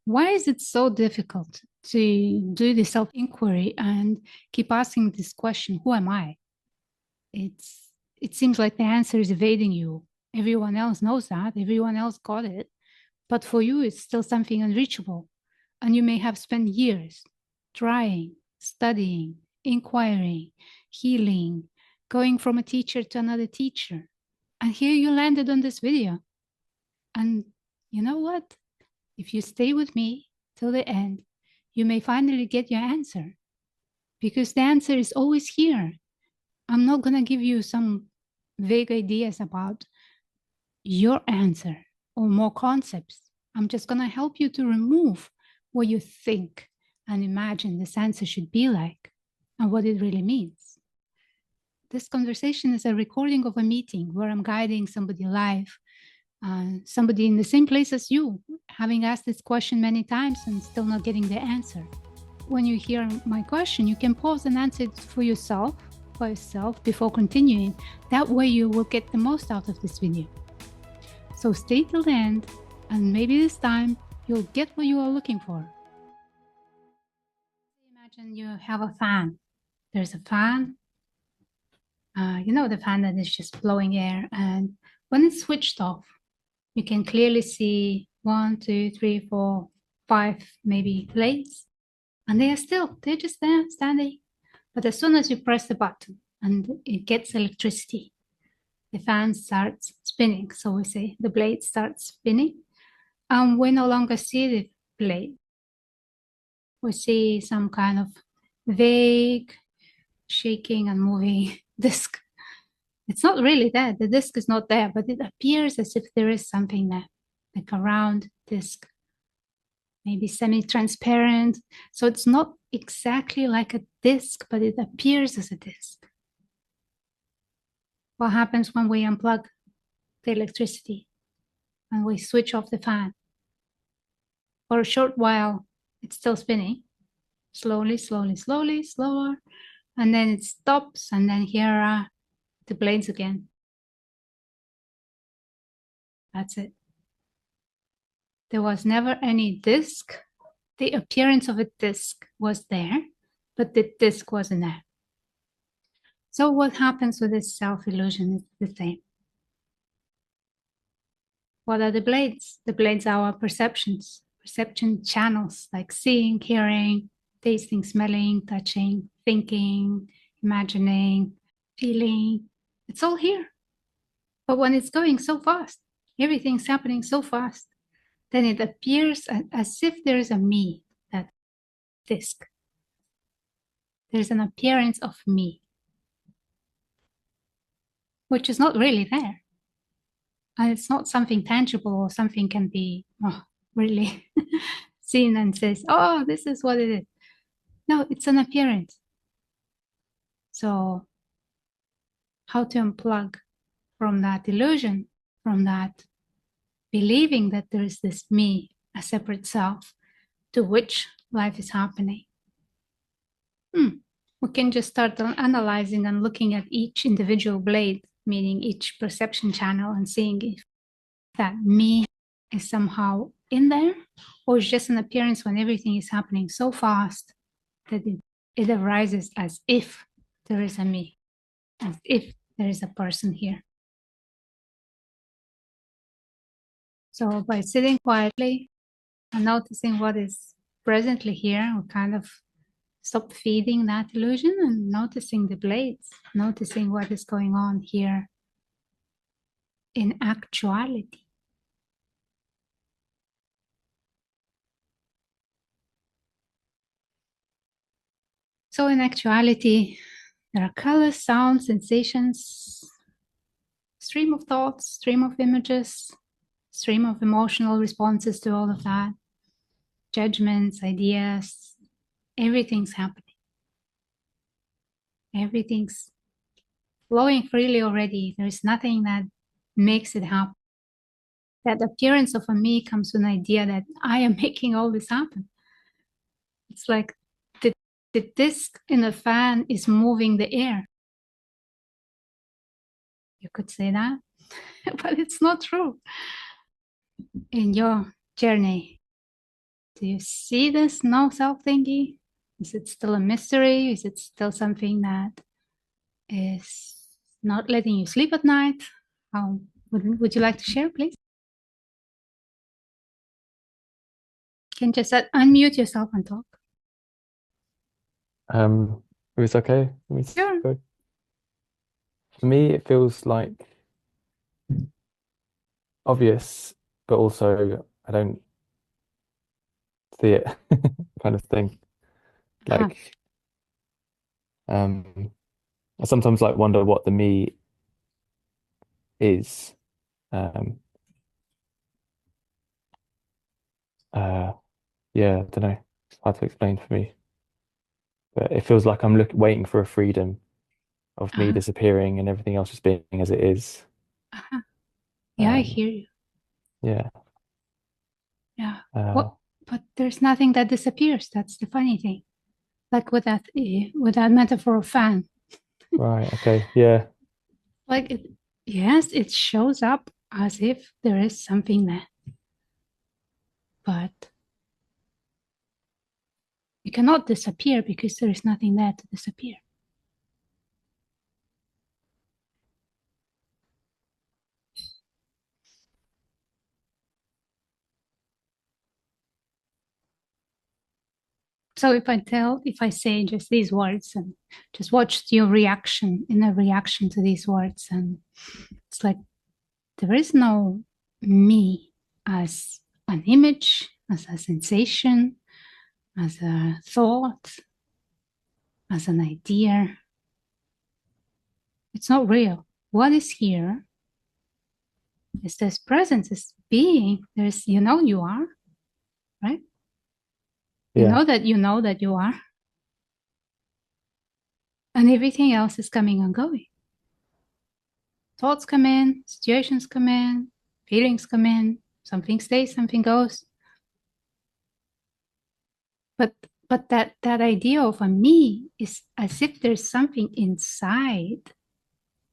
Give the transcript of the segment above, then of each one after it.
Why is it so difficult to do the self-inquiry and keep asking this question, who am I? It seems like the answer is evading you. Everyone else knows that, everyone else got it, but for you, it's still something unreachable. And you may have spent years trying, studying, inquiring, healing, going from a teacher to another teacher. And here you landed on this video. And you know what? If you stay with me till the end, you may finally get your answer, because the answer is always here. I'm not going to give you some vague ideas about your answer or more concepts. I'm just going to help you to remove what you think and imagine this answer should be like and what it really means. This conversation is a recording of a meeting where I'm guiding somebody live, somebody in the same place as you, having asked this question many times and still not getting the answer. When you hear my question, you can pause and answer it for yourself, by yourself, before continuing. That way you will get the most out of this video. So stay till the end, and maybe this time you'll get what you are looking for. Imagine you have a fan. There's a fan, you know, the fan that is just blowing air, and when it's switched off, you can clearly see 1, 2, 3, 4, 5, maybe blades, and they're just there, standing. But as soon as you press the button and it gets electricity, the fan starts spinning. So we say the blade starts spinning, and we no longer see the blade. We see some kind of vague shaking and moving disc. It's not really there. The disc is not there, but it appears as if there is something there, like a round disc, maybe semi-transparent. So it's not exactly like a disc, but it appears as a disc. What happens when we unplug the electricity and we switch off the fan? For a short while, it's still spinning, slowly, slowly, slowly, slower, and then it stops, and then here are the blades again. That's it. There was never any disc. The appearance of a disc was there, but the disc wasn't there. So what happens with this self-illusion is the same. What are the blades? The blades are our perceptions, perception channels, like seeing, hearing, tasting, smelling, touching, thinking, imagining, feeling. It's all here. But when it's going so fast, everything's happening so fast, then it appears as if there is a me, that disc. There's an appearance of me, which is not really there. And it's not something tangible or something can be really seen and says, oh, this is what it is. No, it's an appearance. So how to unplug from that illusion, from that believing that there is this me, a separate self, to which life is happening? We can just start analyzing and looking at each individual blade, meaning each perception channel, and seeing if that me is somehow in there, or it's just an appearance when everything is happening so fast that it arises as if there is a me, as if there is a person here. So by sitting quietly and noticing what is presently here, we kind of stop feeding that illusion and noticing the blades, noticing what is going on here in actuality. So in actuality, there are colors, sounds, sensations, stream of thoughts, stream of images, stream of emotional responses to all of that, judgments, ideas, everything's happening. Everything's flowing freely already. There's nothing that makes it happen. That appearance of a me comes with an idea that I am making all this happen. It's like the disc in a fan is moving the air. You could say that, but it's not true. In your journey, Do you see this no self-thinking? Is it still a mystery? Is it still something that is not letting you sleep at night? How would you like to share, please? You can just unmute yourself and talk. If it's okay, let me Sure. go. For me, it feels like obvious, but also I don't see it kind of thing. Uh-huh. Like, um, I sometimes like wonder what the me is. Um, uh, yeah, I don't know. It's hard to explain for me, but it feels like I'm waiting for a freedom of me Uh-huh. disappearing and everything else just being as it is. Uh-huh. Yeah, I Um, hear you. yeah. Yeah. Uh, What? But there's nothing that disappears. That's the funny thing. Like with that metaphor of fan. right. Okay. Yeah. Like yes, it shows up as if there is something there, but it cannot disappear because there is nothing there to disappear. So if I say just these words and just watch your reaction in a reaction to these words, and it's like there is no me as an image, as a sensation, as a thought, as an idea. It's not real. What is here is this presence, this being. There's, you are, right? Yeah. You know that you are, and everything else is coming and going. Thoughts come in, situations come in, feelings come in, something stays, something goes. But that idea of a me is as if there's something inside,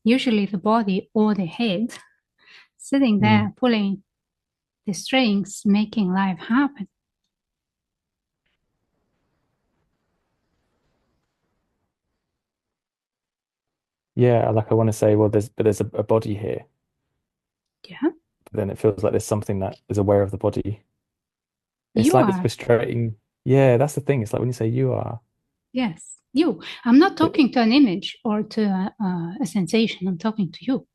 usually the body or the head, sitting Mm. there pulling the strings, making life happen. Yeah. Like I want to say, well, there's a body here. Yeah, But then it feels like there's something that is aware of the body. It's you like this are. frustrating. Yeah, that's the thing. It's like when you say you are, Yes, you. I'm not it, talking to an image or to a sensation. I'm talking to you.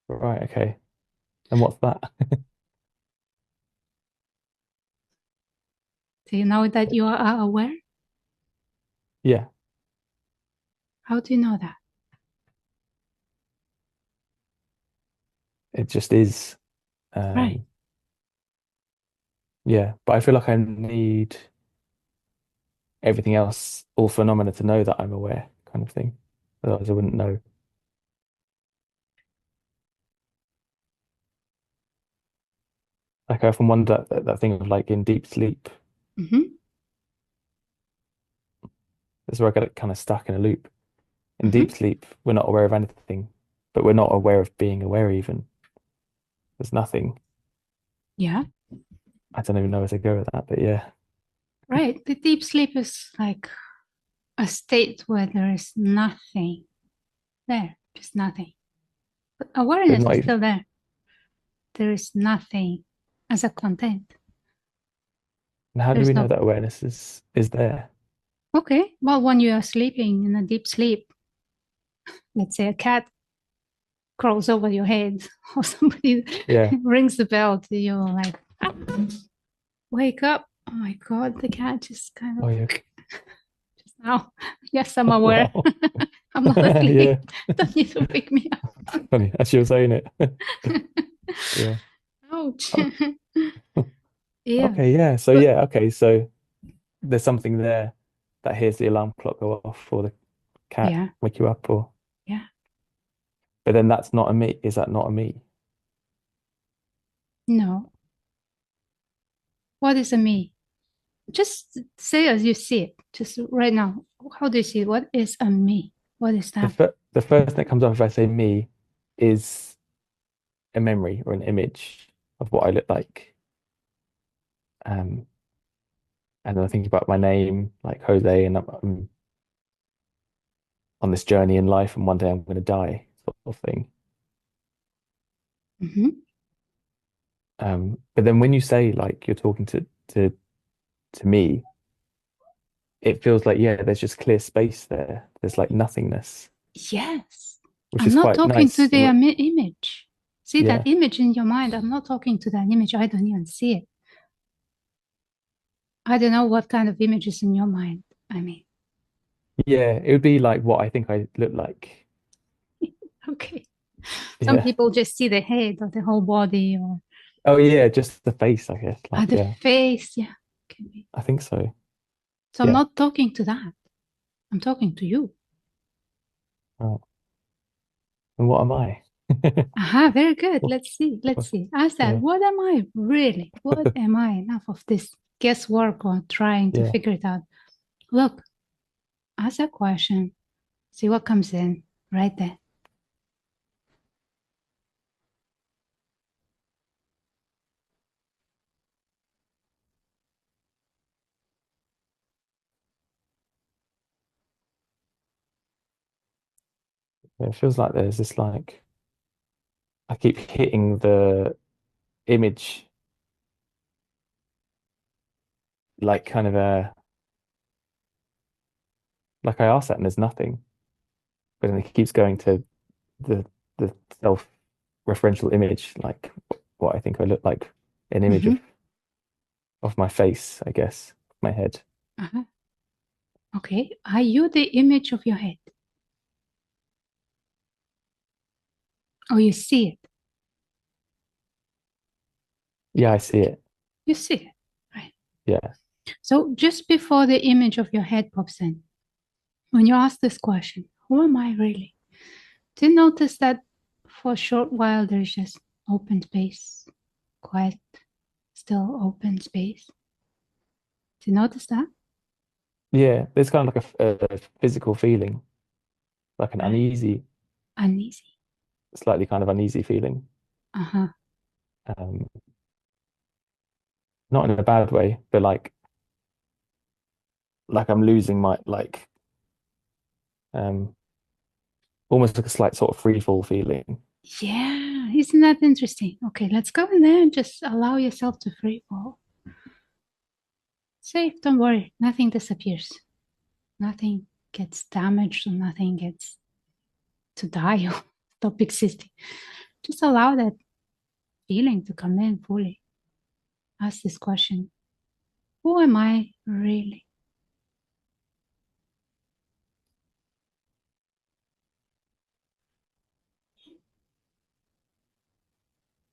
right, okay. And what's that? Do you know that you are aware? Yeah, How do you know that? it just is. Right. Um, yeah, but I feel like I need everything else, all phenomena to know that I'm aware, kind of thing. Otherwise, I wouldn't know. Like I often wonder that thing of like in deep sleep, Mm-hmm. this is where I get kind of stuck in a loop. In deep Mm-hmm. sleep, we're not aware of anything, but we're not aware of being aware even. There's nothing. Yeah. I don't even know where to go with that, but yeah. Right. The deep sleep is like a state where there is nothing there, just nothing. But But awareness not is even, still there. There is nothing as a content. and how do There's we know no, that awareness is there? okay, well, when you are sleeping in a deep sleep, let's say a cat crawls over your head or somebody Yeah. rings the bell to you, like, "Ah, wake up. Oh my God, the cat just kind Oh of yeah. just now. Yes, I'm aware. Wow. I'm not Yeah. asleep. Don't need to wake me up. Funny. As you were saying it. Yeah. Ouch. Oh, Yeah. okay, yeah. So But yeah, okay. So there's something there that hears the alarm clock go off or the cat yeah, wake you up or yeah. but then that's not a me. Is that not a me? No. What is a me? Just say as you see it. Just right now. How do you see it? What is a me? What is that? The first thing that comes up if I say me is a memory or an image. of what I look like. Um, and then I think about my name, like Jose, and I'm on this journey in life, and one day I'm going to die, sort of thing. Hmm. But then when you say like you're talking to me, it feels like yeah, there's just clear space there. There's like nothingness, Yes. which I'm is not quite talking to nice. the image. See that Yeah, image in your mind? I'm not talking to that image. I don't even see it. I don't know what kind of image is in your mind. I mean, yeah, it would be like what I think I look like. okay. Some Yeah. people just see the head or the whole body or Oh yeah, just the face, I guess. Like the yeah, face. Yeah. Can be. I think so. So I'm Yeah. not talking to that. I'm talking to you. Right. And what am I? Aha, very good. Let's see. Let's see. Ask that. Yeah. What am I really? What am I? Enough of this guesswork or trying to Yeah. figure it out. Look, ask that question. See what comes in right there. It feels like there's this like I keep hitting the image like kind of a like I asked that and there's nothing. But then it keeps going to the the self-referential image, like what I think I look like, an image Mm-hmm. of my face, I guess, my head. Uh-huh. Okay. Are you the image of your head? Or you see it? Yeah, I see it. You see it, right? Yeah. So just before the image of your head pops in, when you ask this question, who am I really? Do you notice that for a short while there's just open space, quiet, still open space? Do you notice that? Yeah, there's kind of like a physical feeling, like an Right. uneasy, Uneasy. slightly kind of uneasy feeling. Uh-huh. Um, not in a bad way, but like I'm losing my um almost like a slight sort of free fall feeling. Yeah, isn't that interesting? Okay, let's go in there and just allow yourself to free fall. Safe, don't worry, nothing disappears. Nothing gets damaged or nothing gets to die or stop existing. Just allow that feeling to come in fully. Ask this question: who am I really?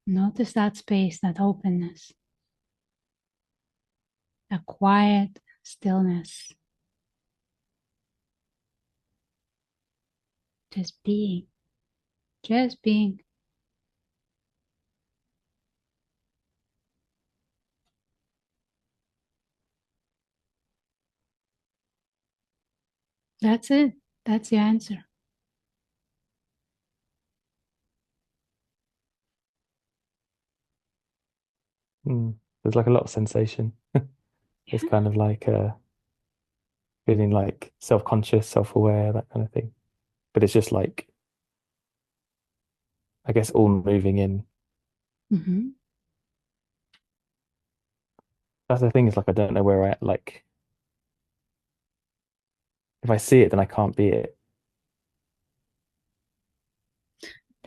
Notice that space, that openness, that quiet stillness. Just being, just being. That's it. That's your answer. Mm. There's like a lot of sensation. It's Yeah. kind of like feeling like self-conscious, self-aware, that kind of thing. But it's just like I guess all moving in. Mm-hmm. That's the thing is like I don't know where I like if I see it then I can't be it.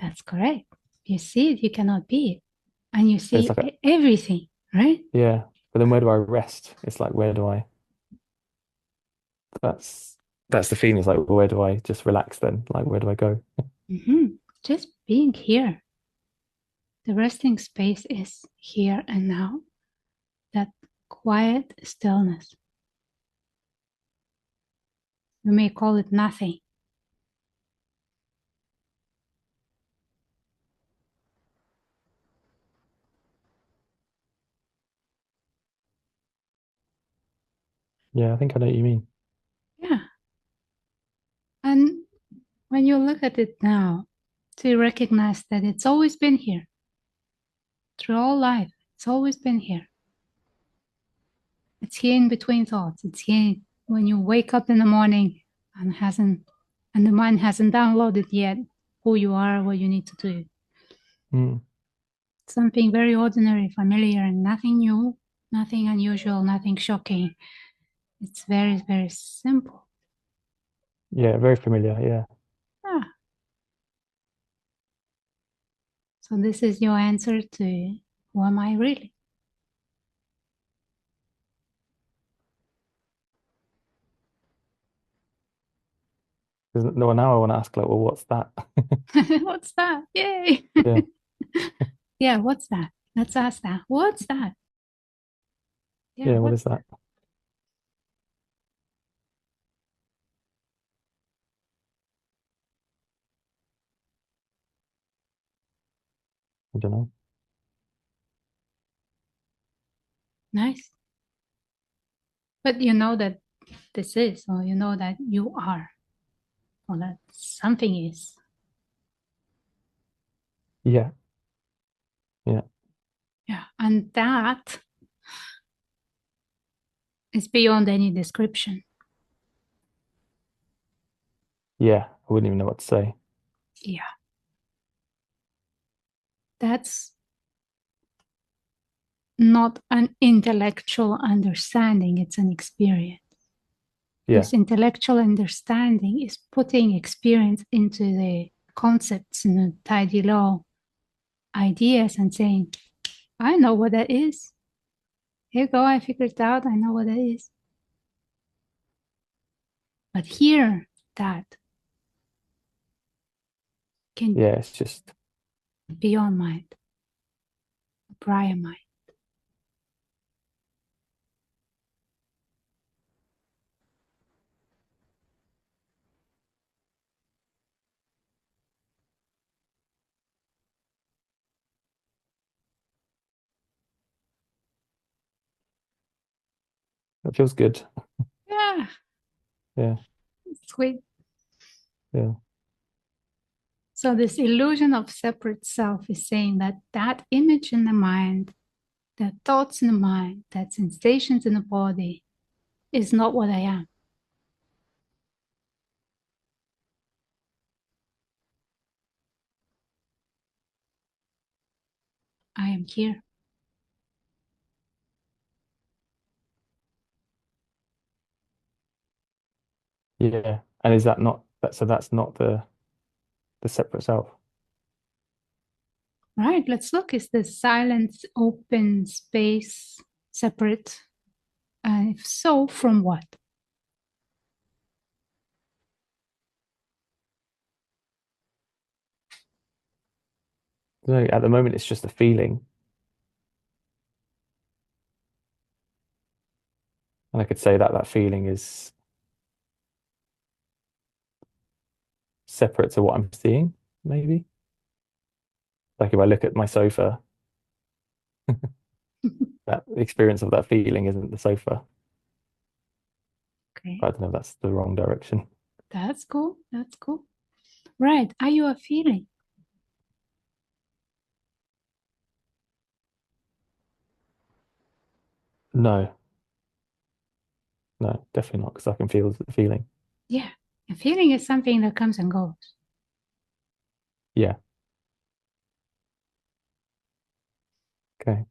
That's correct. You see it, you cannot be it. And you But it's see like a, everything, right? yeah. But then where do I rest? It's like where do I that's that's the feeling. It's like where do I just relax then? Like where do I go? Mm-hmm. Just being here. The resting space is here and now. That quiet stillness. You may call it nothing. Yeah, I think I know what you mean. Yeah. And when you look at it now, do you recognize that it's always been here? through all life. It's always been here. It's here in between thoughts. It's here when you wake up in the morning and the mind hasn't downloaded yet who you are, what you need to do. Mm. Something very ordinary, familiar, and nothing new, nothing unusual, nothing shocking. It's very, very simple. Yeah, very familiar. Yeah. Ah, so this is your answer to who am I really? No, now I want to ask, like, well, what's that? What's that? Yay! Yeah. Yeah, what's that? Let's ask that. What's that? Yeah, Yeah. What what's is that? I don't know. nice? But you know that this is, or you know that you are, or that something is. Yeah. Yeah. Yeah, and that is beyond any description. Yeah. I wouldn't even know what to say. Yeah, that's not an intellectual understanding, it's an experience. Yeah. This intellectual understanding is putting experience into the concepts in a tidy law ideas and saying, I know what that is. Here you go, I figured it out, I know what that is. But here, that can Yeah. It's just, be beyond mind, prior mind. it feels good. Yeah, Yeah. sweet. Yeah. So this illusion of separate self is saying that that image in the mind, that thoughts in the mind, that sensations in the body is not what I am. I am here. Yeah. And is that not that? So that's not the separate self. Right, let's look. Is the silence, open space separate? And if so, from what? No, at the moment, it's just a feeling, and I could say that that feeling is separate to what I'm seeing. Maybe, like if I look at my sofa, that experience of that feeling isn't the sofa. Okay, But I don't know if that's the wrong direction. that's cool. That's cool. Right. Are you a feeling? No, no, definitely not, because I can feel the feeling. Yeah. A feeling is something that comes and goes. Yeah. Okay.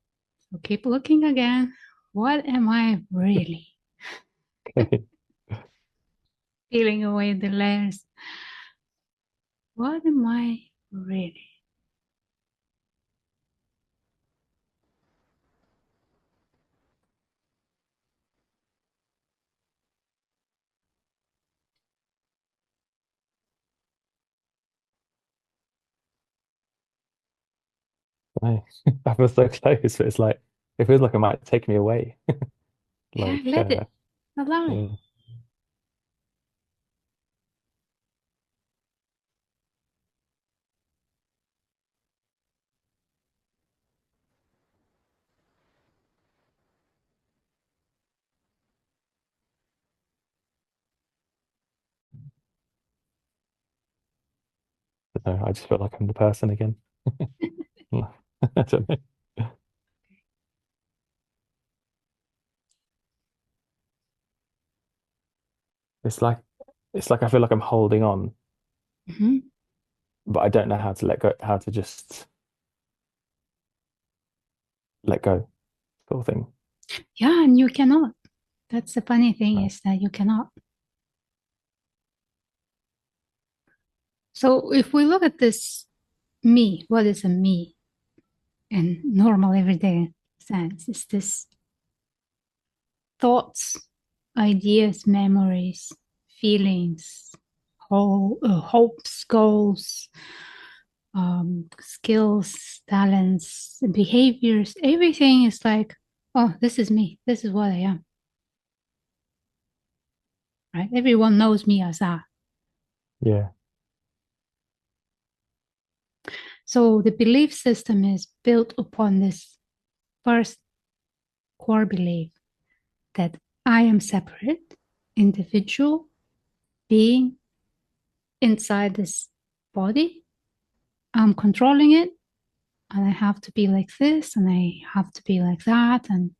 So keep looking again. What am I really? Okay. Peeling away the layers. What am I really? I I feel so close, but it's like it feels like it might take me away. Yeah, Like, let it. Allow it. yeah, I don't know, I just feel like I'm the person again. I don't know. It's like I feel like I'm holding on, Hmm. but I don't know how to let go, how to just let go, sort of thing. Yeah, and you cannot. That's the funny thing Right. is that you cannot. So if we look at this me, what is a me in normal everyday sense? It's this thoughts, ideas, memories, feelings, hopes, goals, skills, talents, behaviors. Everything is like, oh, this is me. This is what I am. Right? Everyone knows me as that. Yeah. So the belief system is built upon this first core belief that I am separate, individual, being inside this body. I'm controlling it, and I have to be like this, and I have to be like that. And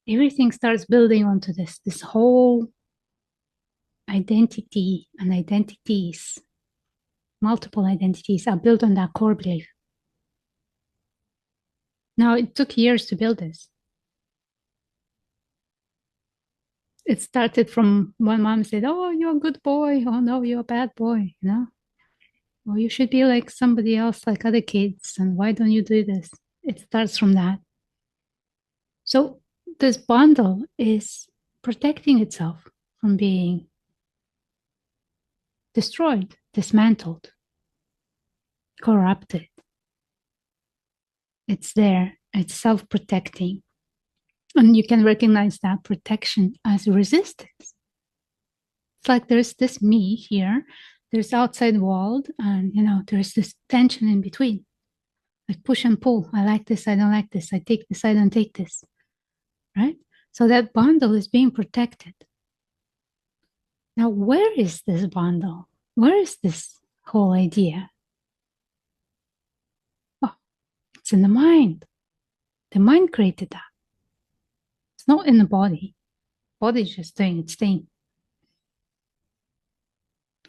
everything starts building onto this whole identity and identities, multiple identities are built on that core belief. Now, it took years to build this. It started from one mom said, oh, you're a good boy. Oh, no, you're a bad boy, you know? Or you should be like somebody else, like other kids. And why don't you do this? It starts from that. So this bundle is protecting itself from being destroyed, dismantled, corrupted. It's there, it's self protecting. And you can recognize that protection as resistance. It's like there's this me here, there's outside world, and there's this tension in between, like push and pull. I like this, I don't like this, I take this, I don't take this, right? So that bundle is being protected. Now, where is this bundle? Where is this whole idea? Oh, it's in the mind. The mind created that. It's not in the body. Body's just doing its thing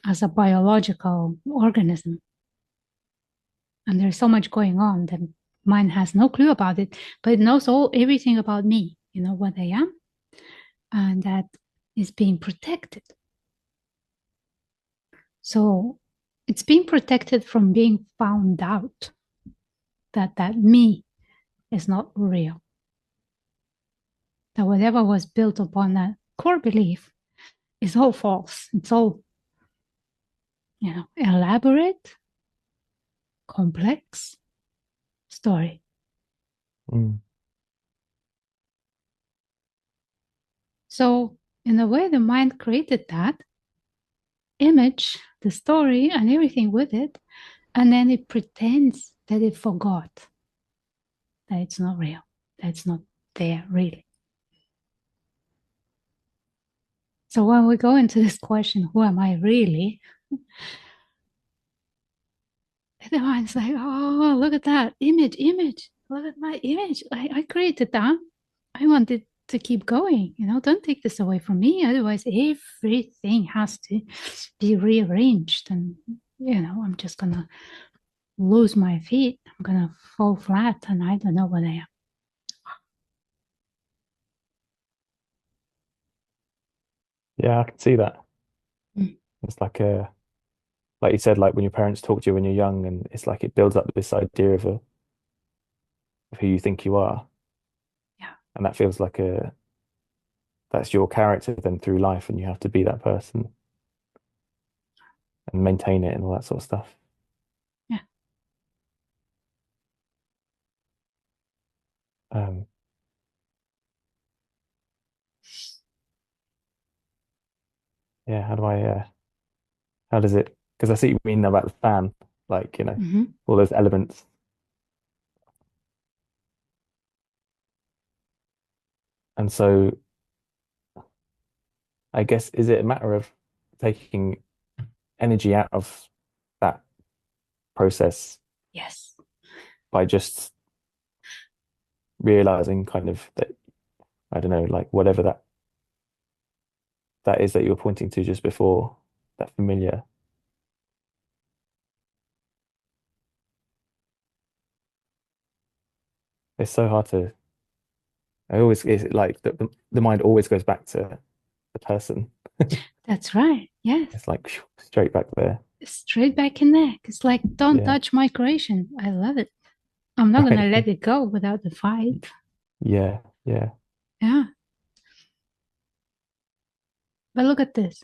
as a biological organism. And there's so much going on that mind has no clue about it, but it knows everything about me, what I am, and that is being protected. So it's being protected from being found out that me is not real. That whatever was built upon that core belief is all false. It's all, elaborate, complex story. Mm. So in a way, the mind created that image, the story, and everything with it, and then it pretends that it forgot that it's not real, that it's not there really. So when we go into this question, who am I really? The mind's like, oh, look at that image. Look at my image. I created that. I want it to keep going. Don't take this away from me. Otherwise, everything has to be rearranged. And, I'm just going to lose my feet. I'm going to fall flat and I don't know what I am. Yeah, I can see that. Mm. It's like you said, like when your parents talk to you when you're young, and it's like it builds up this idea of who you think you are, Yeah. and that feels like that's your character then through life, and you have to be that person and maintain it and all that sort of stuff. Yeah. Um, yeah, how does it? Because I see what you mean about the fan, like Mm-hmm. all those elements, and so I guess is it a matter of taking energy out of that process Yes. by just realizing kind of that I don't know, like whatever that that is that you were pointing to just before, that familiar. It's so hard to. I always it's like the mind always goes back to the person. That's right. Yes. It's like straight back there. Straight back in there. It's like, don't Yeah. touch my creation. I love it. I'm not going to let Right. it go without the fight. Yeah. Yeah. Yeah. But look at this.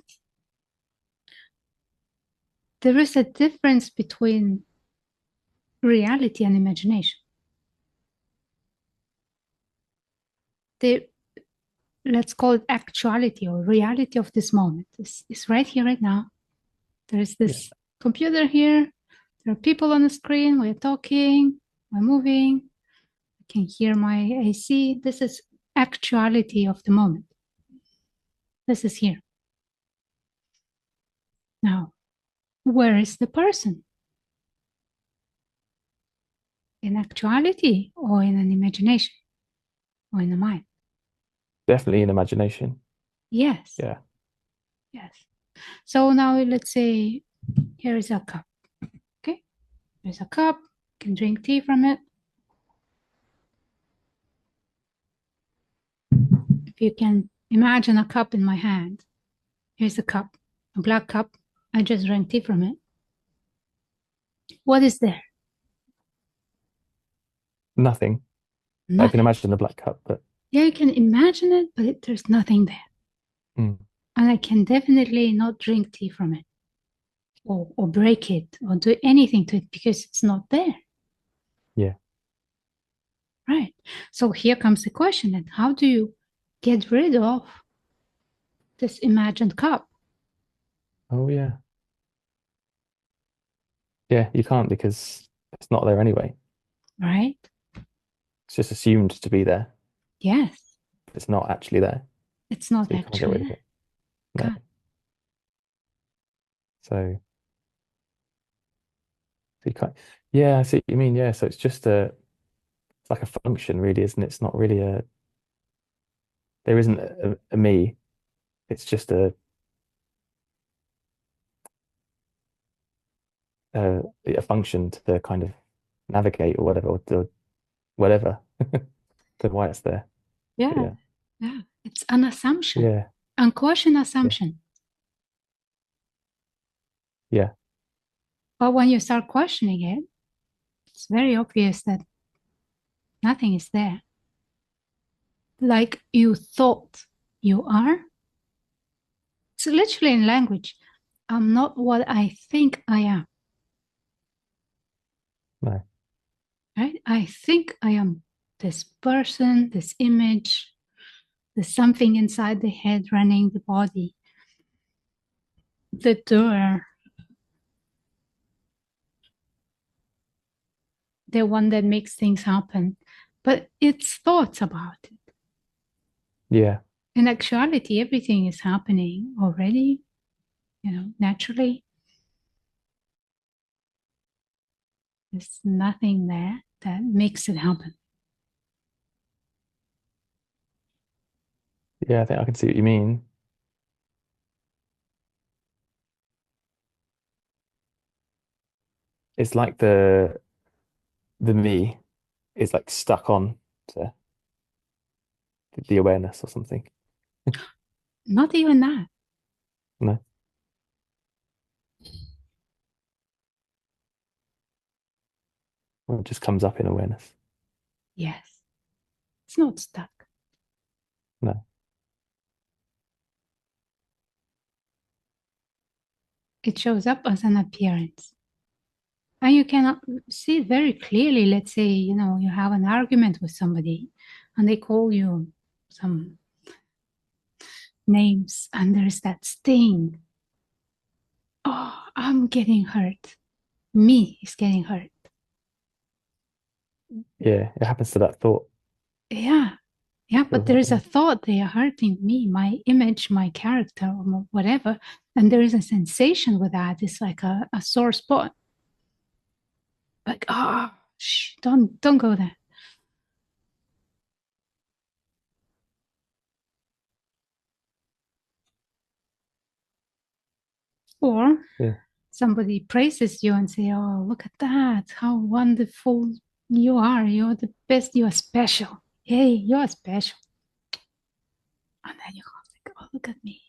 There is a difference between reality and imagination. The, let's call it actuality or reality of this moment. It's right here, right now. There is Yeah. this computer here. There are people on the screen. We're talking. We're moving. I can hear my AC. This is actuality of the moment. This is here. Now, where is the person? In actuality or in an imagination or in the mind? Definitely an imagination. Yes. Yeah. Yes. So now let's say here is a cup. Okay. There's a cup. You can drink tea from it. If you can imagine a cup in my hand, here's a cup, a black cup. I just drank tea from it. What is there? Nothing. I can Nothing. imagine the black cup, but Yeah, you can imagine it, but there's nothing there. mm, And I can definitely not drink tea from it or break it or do anything to it because it's not there. yeah. Right. So here comes the question, and how do you get rid of this imagined cup? Oh yeah. Yeah, you can't because it's not there anyway. Right? It's just assumed to be there. Yes. It's not actually there. It's not So you can't get actually rid of there. it. No. So, so you can't. Yeah, I see what you mean. Yeah. So it's just it's like a function, really, isn't it? It's not really there isn't a me. It's just a function to kind of navigate or whatever, or to whatever. To why it's there. But Yeah. yeah. Yeah. It's an assumption, Yeah. unquestioned Yeah. assumption. Yeah. But when you start questioning it, it's very obvious that nothing is there. Like you thought you are. It's literally in language. I'm not what I think I am. No. Right? I think I am this person, this image, there's something inside the head running the body, the doer, the one that makes things happen. But it's thoughts about it. Yeah. In actuality, everything is happening already, naturally. There's nothing there that makes it happen. Yeah. I think I can see what you mean. It's like the me is like stuck on to the awareness or something. Not even that. No. Or it just comes up in awareness. Yes, it's not stuck. No. It shows up as an appearance. And you can see it very clearly. Let's say, you have an argument with somebody and they call you some names and there's that sting. Oh, I'm getting hurt. Me is getting hurt. Yeah. It happens to that thought. Yeah. Yeah, but Feels there like, is a thought they are hurting me, my image, my character, or whatever. And there is a sensation with that. It's like a sore spot. Like, shh, don't go there. Or Yeah. somebody praises you and say, "Oh, look at that! How wonderful you are! You're the best. You are special. Hey, you are special." And then you go like, "Oh, look at me!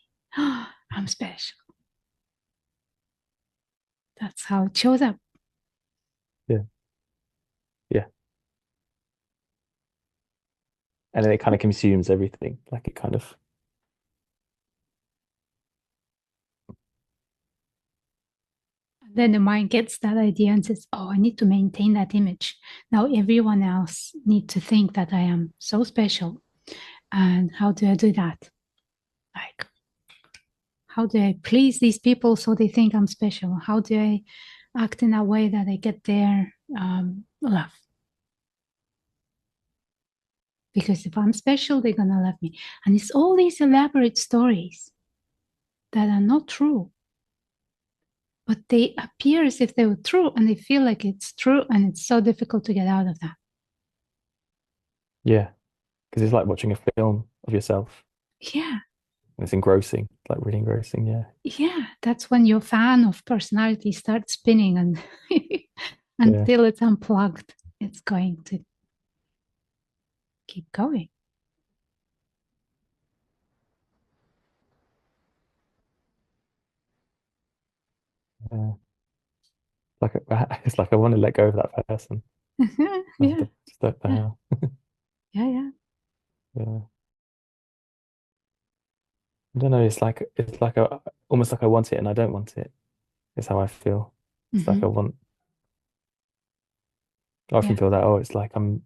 I'm special." That's how it shows up. Yeah. Yeah. And then it kind of consumes everything. Like it kind of, Then the mind gets that idea and says, "Oh, I need to maintain that image. Now everyone else needs to think that I am so special. And how do I do that? Like, how do I please these people so they think I'm special? How do I act in a way that I get their love? Because if I'm special, they're gonna love me." And it's all these elaborate stories that are not true, but they appear as if they were true, and they feel like it's true, and it's so difficult to get out of that. yeah. Because it's like watching a film of yourself. Yeah, It's engrossing, like really engrossing. Yeah. yeah. That's when your fan of personality starts spinning, and Yeah. until it's unplugged, it's going to keep going. Yeah. Like it's like I want to let go of that person. Yeah, Just don't know yeah, how. yeah, yeah. Yeah. I don't know. It's like almost like I want it and I don't want it. Is how I feel. It's like I Hmm. want. I often Yeah. feel that. Oh, it's like I'm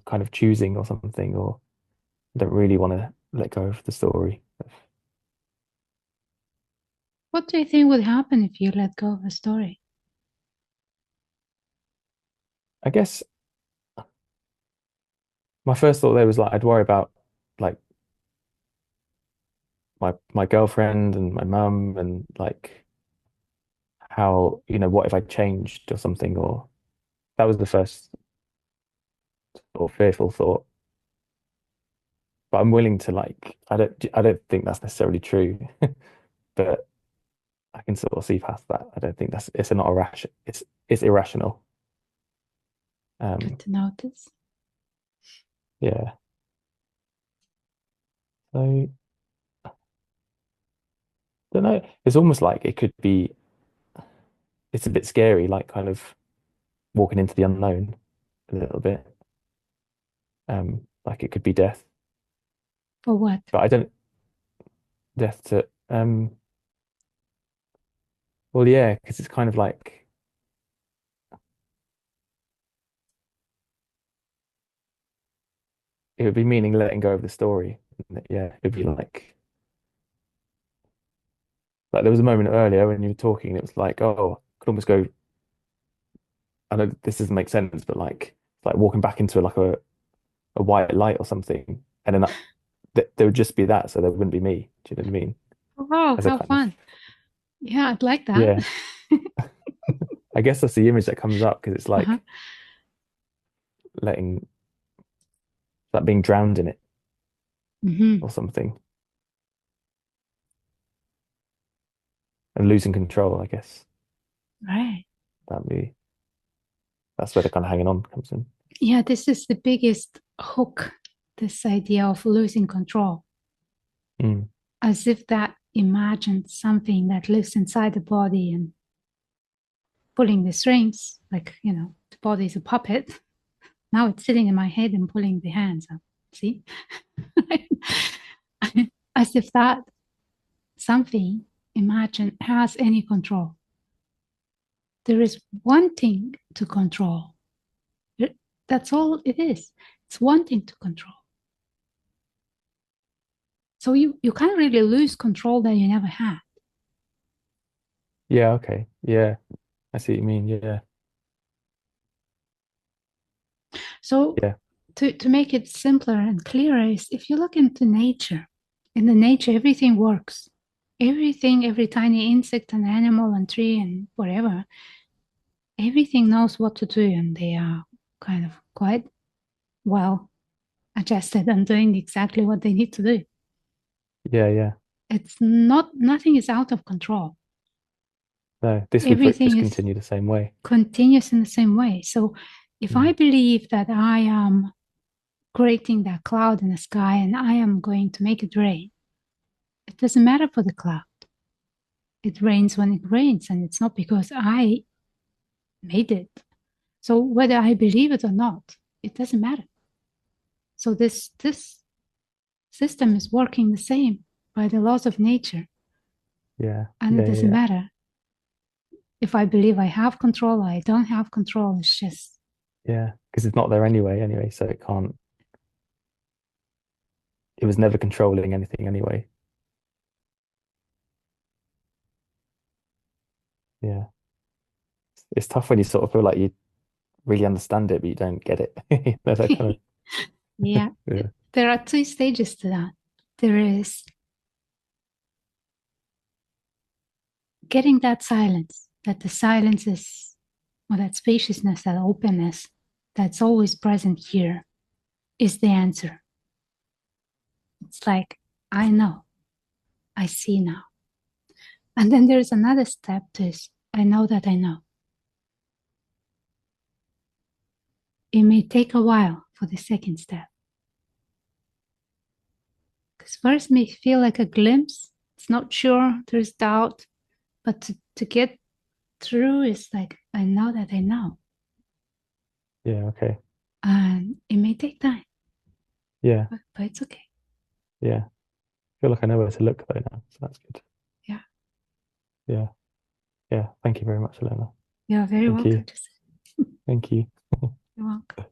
kind of choosing or something, or I don't really want to let go of the story. What do you think would happen if you let go of a story? I guess my first thought there was like I'd worry about like my girlfriend and my mum and like how, what if I changed or something, or that was the first or fearful thought. But I'm willing to like I don't think that's necessarily true, but I can sort of see past that. I don't think it's not irrational. It's irrational. Good Um, to notice. yeah. So don't know. It's almost like it could be. It's a bit scary, like kind of walking into the unknown a little bit. Like it could be death, For what? but I don't death to. Well, yeah, because it's kind of like it would be meaning letting go of the story. Yeah, it'd be like there was a moment earlier when you were talking, it was like, oh, I could almost go. I know this doesn't make sense, but like walking back into like a white light or something, and then there would just be that, so there wouldn't be me. Do you know what I mean? Oh, As a how kind of fun. Yeah, I'd like that. yeah, I guess that's the image that comes up because it's Uh-huh. like letting like being drowned in it Hmm. or something and losing control. I guess Right. that'd be that's where the kind of hanging on comes in. Yeah, this is the biggest hook, this idea of losing control, Mm. as if that imagined something that lives inside the body and pulling the strings, like, the body is a puppet. Now it's sitting in my head and pulling the hands up. See? As if that something imagined has any control. There is wanting to control. That's all it is. It's wanting to control. So you can't really lose control that you never had. Yeah. Okay. Yeah. I see what you mean. Yeah. So Yeah. to make it simpler and clearer is if you look into nature, in the nature, everything works. Everything, every tiny insect and animal and tree and whatever, everything knows what to do and they are kind of quite well adjusted and doing exactly what they need to do. Yeah. Yeah. It's not, nothing is out of control. No, this would Everything just is continue the same way. continuous in the same way. So if I Mm. believe that I am creating that cloud in the sky and I am going to make it rain, it doesn't matter for the cloud. It rains when it rains, and it's not because I made it. So whether I believe it or not, it doesn't matter. So this system is working the same by the laws of nature, Yeah, and it yeah, doesn't yeah, matter if I believe I have control or I don't have control. It's just yeah. Because it's not there anyway, so it can't. It was never controlling anything anyway. Yeah, it's tough when you sort of feel like you really understand it, but you don't get it. You know, that kind of. yeah. Yeah, There are two stages to that. There is getting that silence, that the silence is, or that spaciousness, that openness that's always present here is the answer. It's like, I know, I see now. And then there's another step to this. I know that I know. It may take a while for the second step. Because first may feel like a glimpse. It's not sure, there's doubt. But to get through is like, I know that I know. yeah, okay, And it may take time, yeah, but it's okay. yeah. I feel like I know where to look though now, so that's good. Yeah. Yeah, yeah. Thank you very much, Elena. You're very Thank welcome you, to say. thank you. You're welcome.